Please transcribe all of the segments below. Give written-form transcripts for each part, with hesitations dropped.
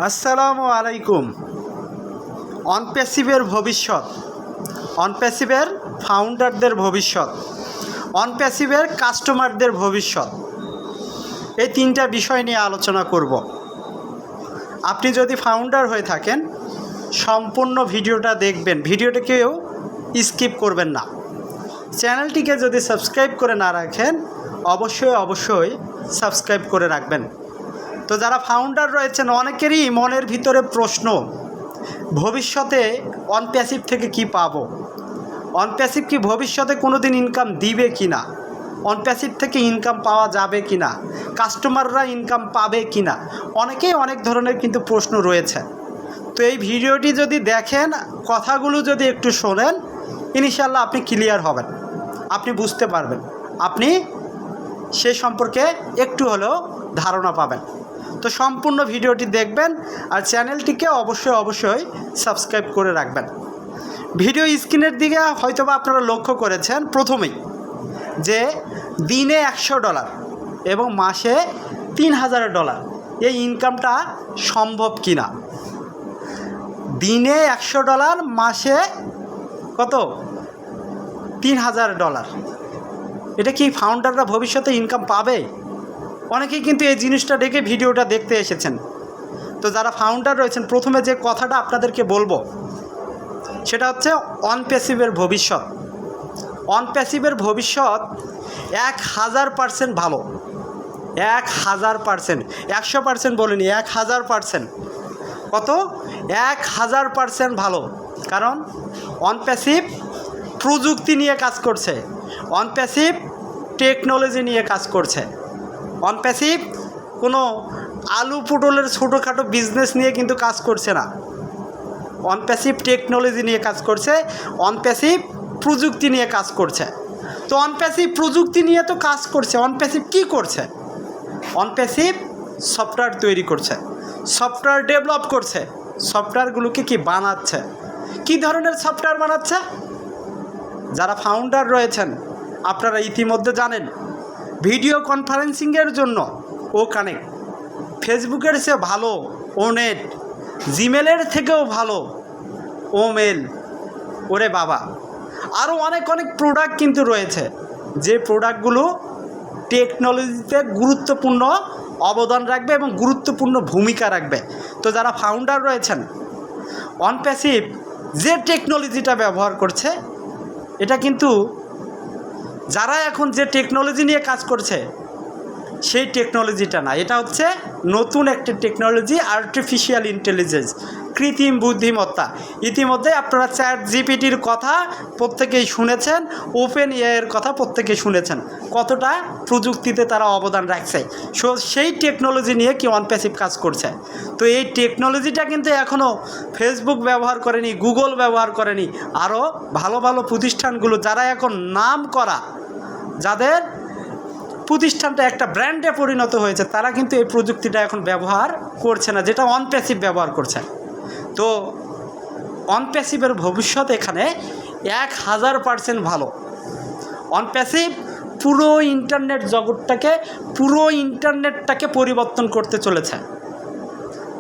আসসালামু আলাইকুম। অনপ্যাসিভের ভবিষ্যৎ, অনপ্যাসিভের ফাউন্ডারদের ভবিষ্যৎ, অনপ্যাসিভের কাস্টমারদের ভবিষ্যৎ, এই তিনটা বিষয় নিয়ে আলোচনা করব। আপনি যদি ফাউন্ডার হয়ে থাকেন সম্পূর্ণ ভিডিওটা দেখবেন, ভিডিওটাকেও স্কিপ করবেন না। চ্যানেলটিকে যদি সাবস্ক্রাইব করে না রাখেন অবশ্যই সাবস্ক্রাইব করে রাখবেন। তো যারা ফাউন্ডার রয়েছেন অনেকেরই মনের ভিতরে প্রশ্ন, ভবিষ্যতে অনপ্যাসিভ থেকে কি পাবো, অনপ্যাসিভ কি ভবিষ্যতে কোনো দিন ইনকাম দিবে কি না, অনপ্যাসিভ থেকে ইনকাম পাওয়া যাবে কি না, কাস্টমাররা ইনকাম পাবে কি না, অনেকেই অনেক ধরনের কিন্তু প্রশ্ন রয়েছে। তো এই ভিডিওটি যদি দেখেন, কথাগুলো যদি একটু শোনেন, ইনশাআল্লাহ আপনি ক্লিয়ার হবেন, আপনি বুঝতে পারবেন, আপনি সে সম্পর্কে একটু হলেও ধারণা পাবেন। তো সম্পূর্ণ ভিডিওটি দেখবেন আর চ্যানেলটিকে অবশ্যই সাবস্ক্রাইব করে রাখবেন। ভিডিও স্ক্রিনের দিকে হয়তোবা আপনারা লক্ষ্য করেছেন প্রথমেই যে দিনে $100 এবং মাসে $3000 এই ইনকামটা সম্ভব কিনা। দিনে $100, মাসে কত? $3000। এটা কি ফাউন্ডাররা ভবিষ্যতে ইনকাম পাবে? অনেকেই কিন্তু এই জিনিসটা দেখে ভিডিওটা দেখতে এসেছেন। তো যারা ফাউন্ডার রয়েছেন প্রথমে যে কথাটা আপনাদেরকে বলবো সেটা হচ্ছে অনপ্যাসিভের ভবিষ্যৎ। অনপ্যাসিভের ভবিষ্যৎ 1000% ভালো, 1000%, 100% বলিনি, 1000%। কত? 1000% ভালো। কারণ অনপ্যাসিভ প্রযুক্তি নিয়ে কাজ করছে, অনপ্যাসিভ টেকনোলজি নিয়ে কাজ করছে, অনপ্যাসিভ কোনো আলু পটলের ছোটোখাটো বিজনেস নিয়ে কিন্তু কাজ করছে না, অনপ্যাসিভ টেকনোলজি নিয়ে কাজ করছে, অনপ্যাসিভ প্রযুক্তি নিয়ে কাজ করছে। তো অনপ্যাসিভ প্রযুক্তি নিয়ে তো কাজ করছে, অনপ্যাসিভ কী করছে? অনপ্যাসিভ সফটওয়্যার তৈরি করছে, সফটওয়্যার ডেভেলপ করছে, সফটওয়্যারগুলোকে কি বানাচ্ছে। কী ধরনের সফটওয়্যার বানাচ্ছে? যারা ফাউন্ডার রয়েছেন আপনারা ইতিমধ্যে জানেন, ভিডিও কনফারেন্সিংয়ের জন্য ও কানেক্ট, ফেসবুকের চেয়ে ভালো ও নেট, জিমেলের থেকেও ভালো ও মেল। ওরে বাবা, আরও অনেক প্রোডাক্ট কিন্তু রয়েছে যে প্রোডাক্টগুলো টেকনোলজিতে গুরুত্বপূর্ণ অবদান রাখবে এবং গুরুত্বপূর্ণ ভূমিকা রাখবে। তো যারা ফাউন্ডার রয়েছেন অনপ্যাসিভ যে টেকনোলজিটা ব্যবহার করছে, এটা কিন্তু যারা এখন যে টেকনোলজি নিয়ে কাজ করছে সেই টেকনোলজিটা না, এটা হচ্ছে নতুন একটা টেকনোলজি, আর্টিফিশিয়াল ইন্টেলিজেন্স, কৃত্রিম বুদ্ধিমত্তা। ইতিমধ্যে আপনারা ChatGPTর কথা প্রত্যেকেই শুনেছেন, ওপেন এআইয়ের কথা প্রত্যেকেই শুনেছেন, কতটা প্রযুক্তিতে তারা অবদান রাখছে। সেই টেকনোলজি নিয়ে কি অনপ্যাসিভ কাজ করছে। তো এই টেকনোলজিটা কিন্তু এখনও ফেসবুক ব্যবহার করেনি, গুগল ব্যবহার করেনি, আরও ভালো প্রতিষ্ঠানগুলো যারা এখন নাম করা, যাদের প্রতিষ্ঠানটা একটা ব্র্যান্ডে পরিণত হয়েছে, তারা কিন্তু এই প্রযুক্তিটা এখন ব্যবহার করছে না, যেটা অনপ্যাসিভ ব্যবহার করছে। তো অনপ্যাসিভের ভবিষ্যৎ এখানে 1000% ভালো। অনপ্যাসিভ পুরো ইন্টারনেটটাকে পরিবর্তন করতে চলেছে,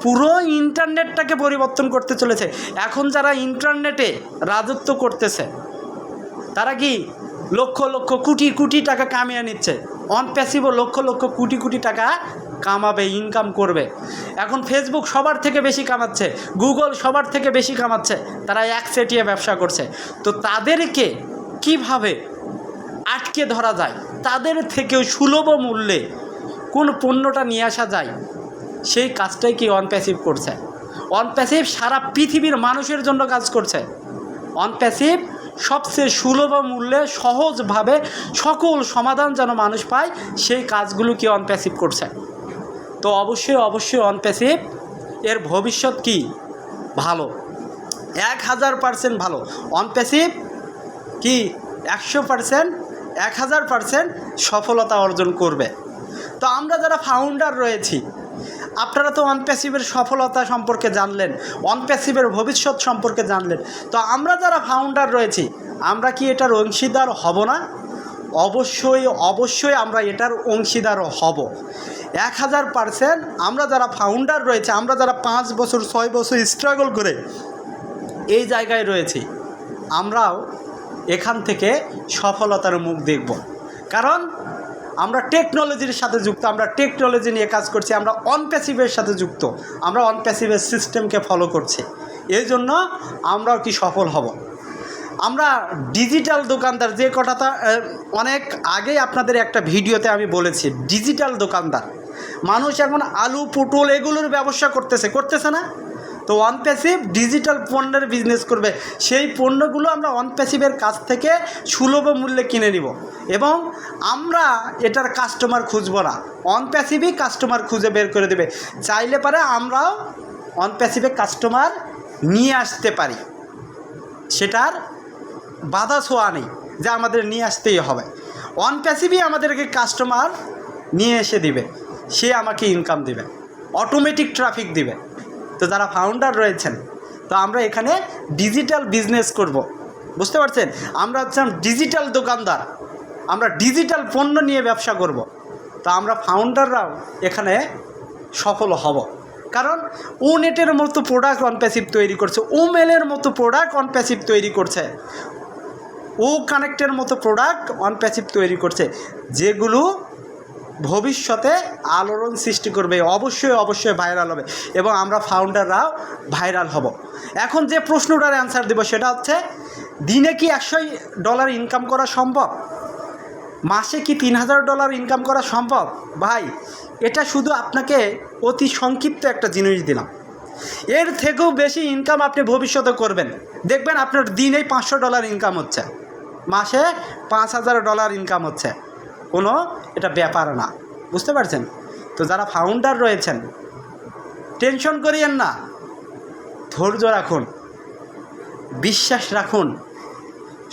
পুরো ইন্টারনেটটাকে পরিবর্তন করতে চলেছে। এখন যারা ইন্টারনেটে রাজত্ব করতেছে তারা কি লক্ষ কোটি টাকা কামিয়ে নিচ্ছে, অনপ্যাসিভও লক্ষ কোটি টাকা কামাবে, ইনকাম করবে। এখন ফেসবুক সবার থেকে বেশি কামাচ্ছে, গুগল সবার থেকে বেশি কামাচ্ছে, তারা একচেটিয়া ব্যবসা করছে। তো তাদেরকে কিভাবে আটকে ধরা যায়, তাদের থেকেও সুলভ মূল্যে কোন পণ্যটা নিয়ে আসা যায়, সেই কাজটাই কি অনপ্যাসিভ করছে। অনপ্যাসিভ সারা পৃথিবীর মানুষের জন্য কাজ করছে। অনপ্যাসিভ সবচেয়ে সুলভ মূল্যে সহজভাবে সকল সমাধান যেন মানুষ পায়, সেই কাজগুলো কি অনপ্যাসিভ করছে। তো অবশ্যই অনপ্যাসিভ এর ভবিষ্যৎ কি ভালো, 1000% ভালো। অনপ্যাসিভ কি 1000% সফলতা অর্জন করবে। তো আমরা যারা ফাউন্ডার রয়েছি, আপনারা তো অনপ্যাসিভের সফলতা সম্পর্কে জানলেন, অনপ্যাসিভের ভবিষ্যৎ সম্পর্কে জানলেন। তো আমরা যারা ফাউন্ডার রয়েছি আমরা কি এটার অংশীদার হব না? অবশ্যই আমরা এটার অংশীদারও হব। 1000% আমরা যারা ফাউন্ডার রয়েছে, আমরা যারা 5 বছর 6 বছর স্ট্রাগল করে এই জায়গায় রয়েছি, আমরাও এখান থেকে সফলতার মুখ দেখব। কারণ আমরা টেকনোলজির সাথে যুক্ত, আমরা টেকনোলজি নিয়ে কাজ করছি, আমরা অনপ্যাসিভের সাথে যুক্ত, আমরা অনপ্যাসিভের সিস্টেমকে ফলো করছি। এই জন্য আমরাও কি সফল হব। আমরা ডিজিটাল দোকানদার, যে কথাটা অনেক আগেই আপনাদের একটা ভিডিওতে আমি বলেছি, ডিজিটাল দোকানদার মানুষ এখন আলু পটল এগুলোর ব্যবসা করতেছে না? তো অনপ্যাসিভ ডিজিটাল পণ্যের বিজনেস করবে, সেই পণ্যগুলো আমরা অনপ্যাসিভের কাছ থেকে সুলভ মূল্যে কিনে নিব এবং আমরা এটার কাস্টমার খুঁজব না, অনপ্যাসিভই কাস্টমার খুঁজে বের করে দেবে। চাইলে পারে আমরাও অনপ্যাসিভে কাস্টমার নিয়ে আসতে পারি, সেটার বাধা ছোঁয়া নেই যে আমাদের নিয়ে আসতেই হবে। অনপ্যাসিভই আমাদেরকে কাস্টমার নিয়ে এসে দিবে, সে আমাকে ইনকাম দিবে, অটোমেটিক ট্রাফিক দিবে। তো যারা ফাউন্ডার রয়েছেন, তো আমরা এখানে ডিজিটাল বিজনেস করব, বুঝতে পারছেন? আমরা হচ্ছি ডিজিটাল দোকানদার, আমরা ডিজিটাল পণ্য নিয়ে ব্যবসা করব। তো আমরা ফাউন্ডাররাও এখানে সফল হব, কারণ ও নেটের মতো প্রোডাক্ট অনপ্যাসিভ তৈরি করছে, ও মেলের মতো প্রোডাক্ট অনপ্যাসিভ তৈরি করছে, ও কানেক্টের মতো প্রোডাক্ট অনপ্যাসিভ তৈরি করছে, যেগুলো ভবিষ্যতে আলোড়ন সৃষ্টি করবে, অবশ্যই ভাইরাল হবে এবং আমরা ফাউন্ডাররাও ভাইরাল হব। এখন যে প্রশ্নটার অ্যান্সার দেব সেটা হচ্ছে, দিনে কি $100 ইনকাম করা সম্ভব? মাসে কি $3000 ইনকাম করা সম্ভব? ভাই, এটা শুধু আপনাকে অতি সংক্ষিপ্ত একটা জিনিস দিলাম, এর থেকেও বেশি ইনকাম আপনি ভবিষ্যতে করবেন, দেখবেন আপনার দিনেই $500 ইনকাম হচ্ছে, মাসে $5000 ইনকাম হচ্ছে, কোনো এটা ব্যাপার না, বুঝতে পারছেন? তো যারা ফাউন্ডার রয়েছেন, টেনশন করিয়েন না, ধৈর্য রাখুন, বিশ্বাস রাখুন,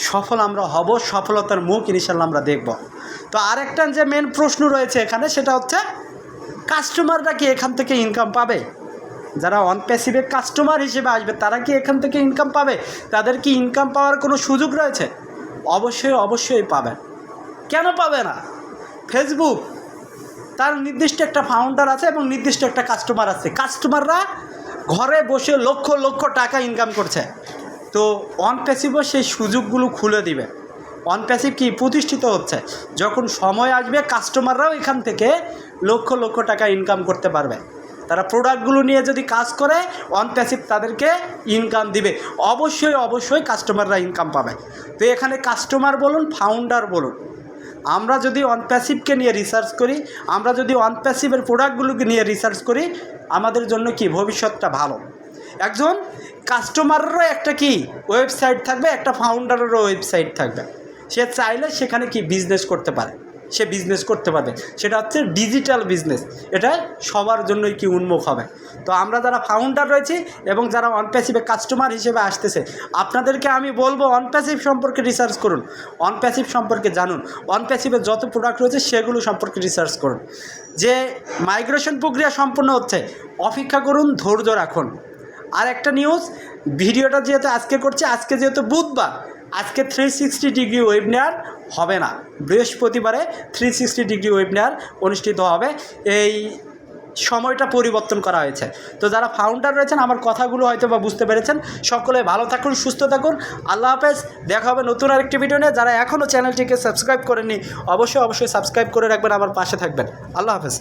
সফল আমরা হব, সফলতার মুখ ইনশাল্লাহ আমরা দেখব। তো আরেকটা যে মেন প্রশ্ন রয়েছে এখানে, সেটা হচ্ছে কাস্টমাররা কি এখান থেকে ইনকাম পাবে? যারা অনপ্যাসিভে কাস্টমার হিসেবে আসবে তারা কি এখান থেকে ইনকাম পাবে? তাদের কি ইনকাম পাওয়ার কোনো সুযোগ রয়েছে? অবশ্যই পাবেন। কেন পাবে না? ফেসবুক তার নির্দিষ্ট একটা ফাউন্ডার আছে এবং নির্দিষ্ট একটা কাস্টমার আছে, কাস্টমাররা ঘরে বসে লক্ষ লক্ষ টাকা ইনকাম করছে। তো অনপ্যাসিভও সেই সুযোগগুলো খুলে দিবে। অনপ্যাসিভ কি প্রতিষ্ঠিত হচ্ছে, যখন সময় আসবে কাস্টমাররাও এখান থেকে লক্ষ লক্ষ টাকা ইনকাম করতে পারবে। তারা প্রোডাক্টগুলো নিয়ে যদি কাজ করে, অনপ্যাসিভ তাদেরকে ইনকাম দিবে, অবশ্যই কাস্টমাররা ইনকাম পাবে। তো এখানে কাস্টমার বলুন, ফাউন্ডার বলুন, আমরা যদি অনপ্যাসিভকে নিয়ে রিসার্চ করি, আমরা যদি অনপ্যাসিভের প্রোডাক্টগুলোকে নিয়ে রিসার্চ করি, আমাদের জন্য কি ভবিষ্যৎটা ভালো। একজন কাস্টমারেরও একটা কি ওয়েবসাইট থাকবে, একটা ফাউন্ডারেরও ওয়েবসাইট থাকবে, সে চাইলে সেখানে কি বিজনেস করতে পারে, সে বিজনেস করতে পারবে, সেটা হচ্ছে ডিজিটাল বিজনেস। এটা সবার জন্যই কি উন্মুখ হবে। তো আমরা যারা ফাউন্ডার রয়েছি এবং যারা অনপ্যাসিভে কাস্টমার হিসেবে আসতেছে, আপনাদেরকে আমি বলবো অনপ্যাসিভ সম্পর্কে রিসার্চ করুন, অনপ্যাসিভ সম্পর্কে জানুন, অনপ্যাসিভের যত প্রোডাক্ট রয়েছে সেগুলো সম্পর্কে রিসার্চ করুন। যে মাইগ্রেশন প্রক্রিয়া সম্পন্ন হচ্ছে, অপেক্ষা করুন, ধৈর্য রাখুন। আর একটা নিউজ, ভিডিওটা যেহেতু আজকে করছে, আজকে যেহেতু বুধবার, আজকে 360 ডিগ্রি ওয়েবিনার হবে না, বৃহস্পতিবারে 360 ডিগ্রি ওয়েবিনার অনুষ্ঠিত হবে। এই সময়টা পরিবর্তন করা হয়েছে। তো যারা ফাউন্ডার রয়েছেন, আমার কথাগুলো হয়তো বা বুঝতে পেরেছেন। সকলে ভালো থাকুন, সুস্থ থাকুন, আল্লাহ হাফেজ। দেখা হবে নতুন আরেকটি ভিডিও নিয়ে। যারা এখনও চ্যানেলটিকে সাবস্ক্রাইব করেননি, অবশ্যই সাবস্ক্রাইব করে রাখবেন, আমার পাশে থাকবেন। আল্লাহ হাফেজ।